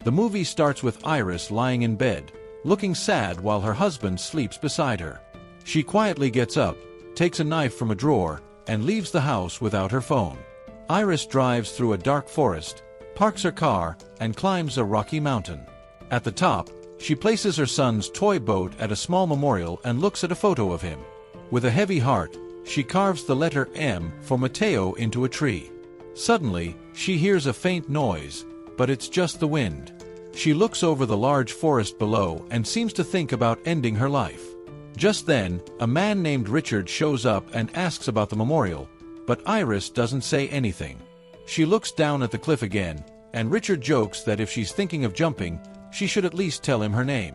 The movie starts with Iris lying in bed, looking sad while her husband sleeps beside her. She quietly gets up, takes a knife from a drawer, and leaves the house without her phone. Iris drives through a dark forest, parks her car, and climbs a rocky mountain. At the top, she places her son's toy boat at a small memorial and looks at a photo of him. With a heavy heart, she carves the letter M for Matteo into a tree. Suddenly, she hears a faint noise, but it's just the wind. She looks over the large forest below and seems to think about ending her life. Just then, a man named Richard shows up and asks about the memorial, but Iris doesn't say anything. She looks down at the cliff again, and Richard jokes that if she's thinking of jumping, she should at least tell him her name.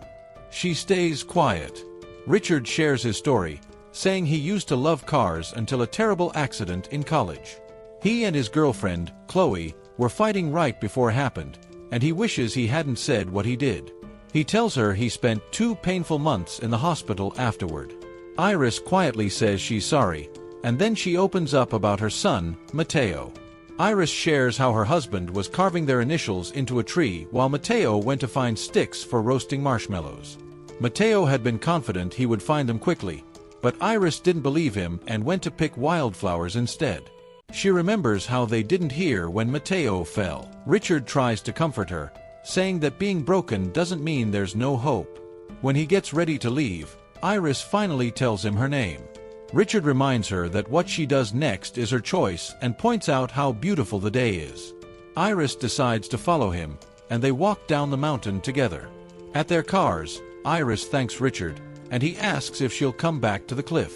She stays quiet. Richard shares his story, saying he used to love cars until a terrible accident in college. He and his girlfriend, Chloe, were fighting right before it happened, and he wishes he hadn't said what he did. He tells her he spent 2 painful months in the hospital afterward. Iris quietly says she's sorry, and then she opens up about her son, Matteo. Iris shares how her husband was carving their initials into a tree while Matteo went to find sticks for roasting marshmallows. Matteo had been confident he would find them quickly, but Iris didn't believe him and went to pick wildflowers instead. She remembers how they didn't hear when Matteo fell. Richard tries to comfort her, saying that being broken doesn't mean there's no hope. When he gets ready to leave, Iris finally tells him her name. Richard reminds her that what she does next is her choice and points out how beautiful the day is. Iris decides to follow him, and they walk down the mountain together. At their cars, Iris thanks Richard, and he asks if she'll come back to the cliff.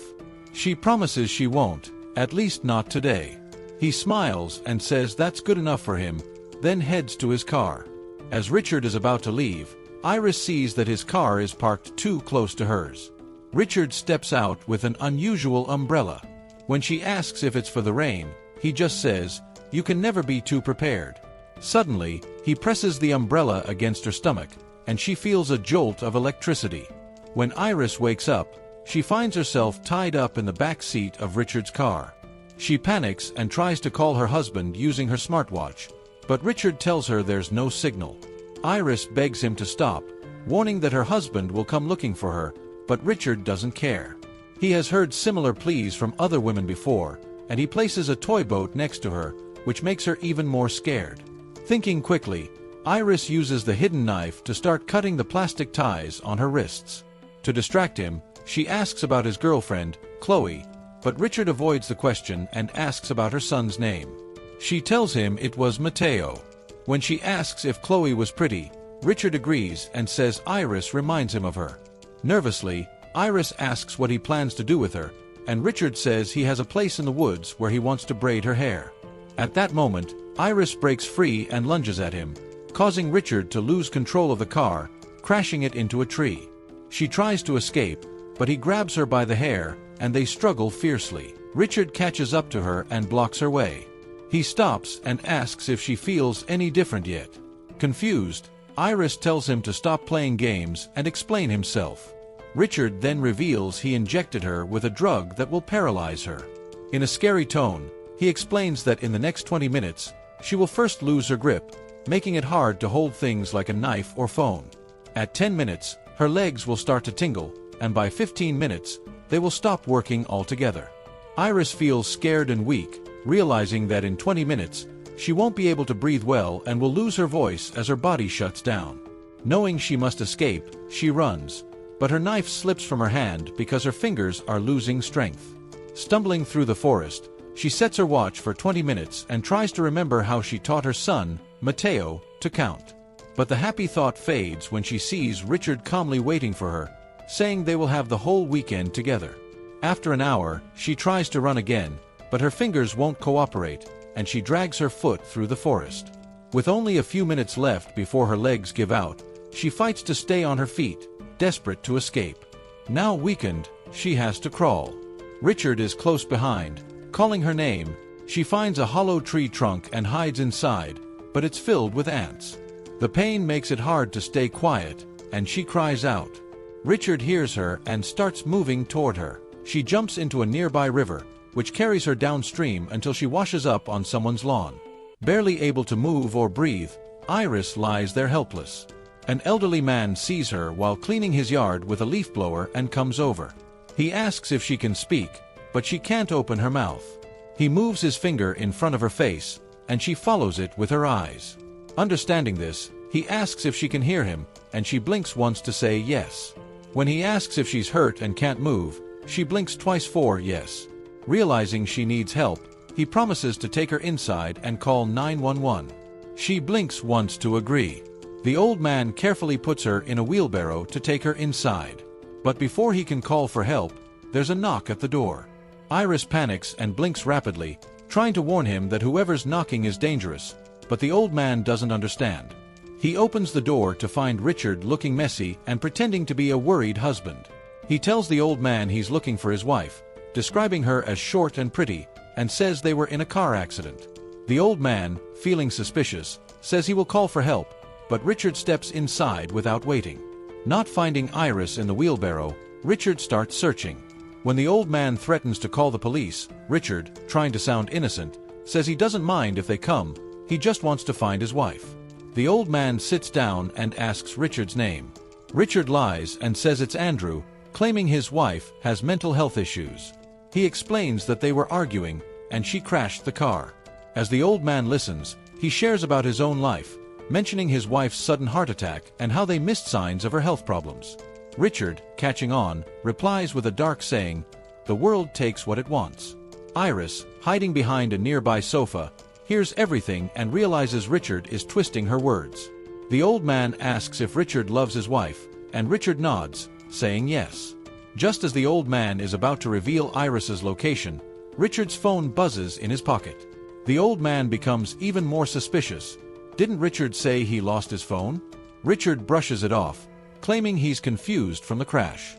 She promises she won't, at least not today. He smiles and says that's good enough for him, then heads to his car. As Richard is about to leave, Iris sees that his car is parked too close to hers. Richard steps out with an unusual umbrella. When she asks if it's for the rain, he just says, "You can never be too prepared." Suddenly, he presses the umbrella against her stomach, and she feels a jolt of electricity. When Iris wakes up, she finds herself tied up in the back seat of Richard's car. She panics and tries to call her husband using her smartwatch, but Richard tells her there's no signal. Iris begs him to stop, warning that her husband will come looking for her, but Richard doesn't care. He has heard similar pleas from other women before, and he places a toy boat next to her, which makes her even more scared. Thinking quickly, Iris uses the hidden knife to start cutting the plastic ties on her wrists. To distract him, she asks about his girlfriend, Chloe, but Richard avoids the question and asks about her son's name. She tells him it was Matteo. When she asks if Chloe was pretty, Richard agrees and says Iris reminds him of her. Nervously, Iris asks what he plans to do with her, and Richard says he has a place in the woods where he wants to braid her hair. At that moment, Iris breaks free and lunges at him, causing Richard to lose control of the car, crashing it into a tree. She tries to escape, but he grabs her by the hair, and they struggle fiercely. Richard catches up to her and blocks her way. He stops and asks if she feels any different yet. Confused, Iris tells him to stop playing games and explain himself. Richard then reveals he injected her with a drug that will paralyze her. In a scary tone, he explains that in the next 20 minutes, she will first lose her grip, making it hard to hold things like a knife or phone. At 10 minutes, her legs will start to tingle, and by 15 minutes, they will stop working altogether. Iris feels scared and weak, realizing that in 20 minutes, she won't be able to breathe well and will lose her voice as her body shuts down. Knowing she must escape, she runs, but her knife slips from her hand because her fingers are losing strength. Stumbling through the forest, she sets her watch for 20 minutes and tries to remember how she taught her son, Matteo, to count. But the happy thought fades when she sees Richard calmly waiting for her, saying they will have the whole weekend together. After an hour, she tries to run again, but her fingers won't cooperate, and she drags her foot through the forest. With only a few minutes left before her legs give out, she fights to stay on her feet, desperate to escape. Now weakened, she has to crawl. Richard is close behind, calling her name. She finds a hollow tree trunk and hides inside, but it's filled with ants. The pain makes it hard to stay quiet, and she cries out. Richard hears her and starts moving toward her. She jumps into a nearby river, which carries her downstream until she washes up on someone's lawn. Barely able to move or breathe, Iris lies there helpless. An elderly man sees her while cleaning his yard with a leaf blower and comes over. He asks if she can speak, but she can't open her mouth. He moves his finger in front of her face, and she follows it with her eyes. Understanding this, he asks if she can hear him, and she blinks once to say yes. When he asks if she's hurt and can't move, she blinks twice for yes. Realizing she needs help, he promises to take her inside and call 911. She blinks once to agree. The old man carefully puts her in a wheelbarrow to take her inside. But before he can call for help, there's a knock at the door. Iris panics and blinks rapidly, trying to warn him that whoever's knocking is dangerous, but the old man doesn't understand. He opens the door to find Richard looking messy and pretending to be a worried husband. He tells the old man he's looking for his wife, describing her as short and pretty, and says they were in a car accident. The old man, feeling suspicious, says he will call for help, but Richard steps inside without waiting. Not finding Iris in the wheelbarrow, Richard starts searching. When the old man threatens to call the police, Richard, trying to sound innocent, says he doesn't mind if they come, he just wants to find his wife. The old man sits down and asks Richard's name. Richard lies and says it's Andrew, claiming his wife has mental health issues. He explains that they were arguing, and she crashed the car. As the old man listens, he shares about his own life, mentioning his wife's sudden heart attack and how they missed signs of her health problems. Richard, catching on, replies with a dark saying, "The world takes what it wants." Iris, hiding behind a nearby sofa, hears everything and realizes Richard is twisting her words. The old man asks if Richard loves his wife, and Richard nods, saying yes. Just as the old man is about to reveal Iris's location, Richard's phone buzzes in his pocket. The old man becomes even more suspicious. Didn't Richard say he lost his phone? Richard brushes it off, claiming he's confused from the crash.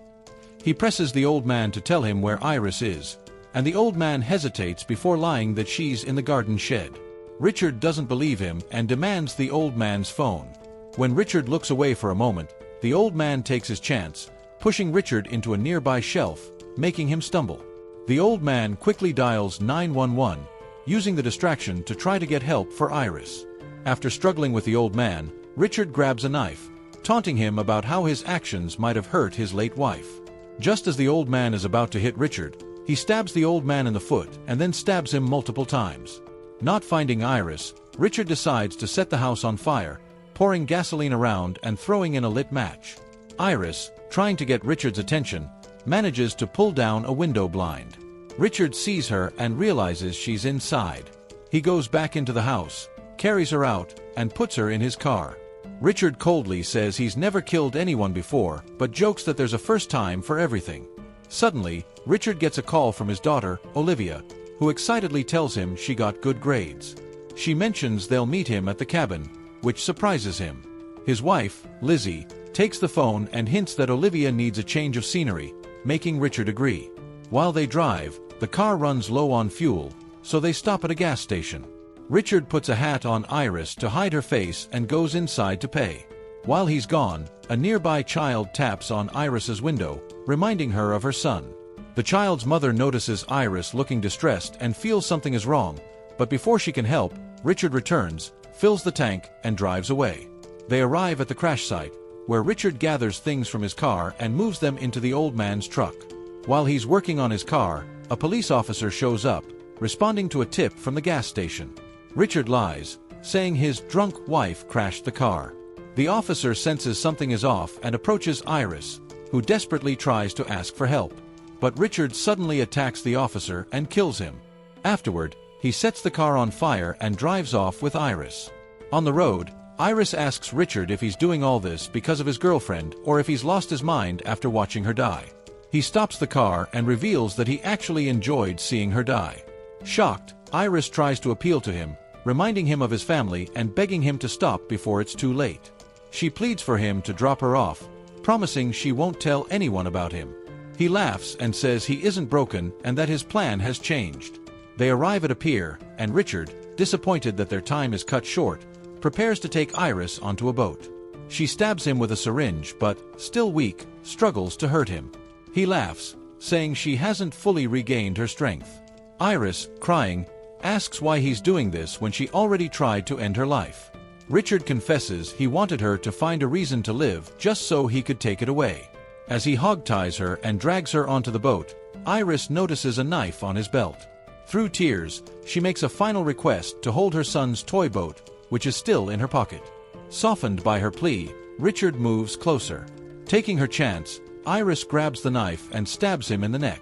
He presses the old man to tell him where Iris is, and the old man hesitates before lying that she's in the garden shed. Richard doesn't believe him and demands the old man's phone. When Richard looks away for a moment, the old man takes his chance, pushing Richard into a nearby shelf, making him stumble. The old man quickly dials 911, using the distraction to try to get help for Iris. After struggling with the old man, Richard grabs a knife, taunting him about how his actions might have hurt his late wife. Just as the old man is about to hit Richard, he stabs the old man in the foot and then stabs him multiple times. Not finding Iris, Richard decides to set the house on fire, pouring gasoline around and throwing in a lit match. Iris, trying to get Richard's attention, manages to pull down a window blind. Richard sees her and realizes she's inside. He goes back into the house, carries her out, and puts her in his car. Richard coldly says he's never killed anyone before, but jokes that there's a first time for everything. Suddenly, Richard gets a call from his daughter, Olivia, who excitedly tells him she got good grades. She mentions they'll meet him at the cabin, which surprises him. His wife, Lizzie, takes the phone and hints that Olivia needs a change of scenery, making Richard agree. While they drive, the car runs low on fuel, so they stop at a gas station. Richard puts a hat on Iris to hide her face and goes inside to pay. While he's gone, a nearby child taps on Iris's window, reminding her of her son. The child's mother notices Iris looking distressed and feels something is wrong, but before she can help, Richard returns, fills the tank, and drives away. They arrive at the crash site, where Richard gathers things from his car and moves them into the old man's truck. While he's working on his car, a police officer shows up, responding to a tip from the gas station. Richard lies, saying his drunk wife crashed the car. The officer senses something is off and approaches Iris, who desperately tries to ask for help. But Richard suddenly attacks the officer and kills him. Afterward, he sets the car on fire and drives off with Iris. On the road, Iris asks Richard if he's doing all this because of his girlfriend or if he's lost his mind after watching her die. He stops the car and reveals that he actually enjoyed seeing her die. Shocked, Iris tries to appeal to him, reminding him of his family and begging him to stop before it's too late. She pleads for him to drop her off, promising she won't tell anyone about him. He laughs and says he isn't broken and that his plan has changed. They arrive at a pier, and Richard, disappointed that their time is cut short, prepares to take Iris onto a boat. She stabs him with a syringe but, still weak, struggles to hurt him. He laughs, saying she hasn't fully regained her strength. Iris, crying, asks why he's doing this when she already tried to end her life. Richard confesses he wanted her to find a reason to live just so he could take it away. As he hogties her and drags her onto the boat, Iris notices a knife on his belt. Through tears, she makes a final request to hold her son's toy boat, which is still in her pocket. Softened by her plea, Richard moves closer. Taking her chance, Iris grabs the knife and stabs him in the neck.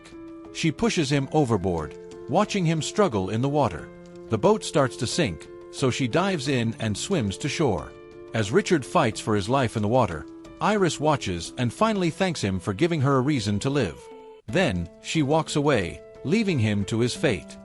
She pushes him overboard, watching him struggle in the water. The boat starts to sink, so she dives in and swims to shore. As Richard fights for his life in the water, Iris watches and finally thanks him for giving her a reason to live. Then, she walks away, leaving him to his fate.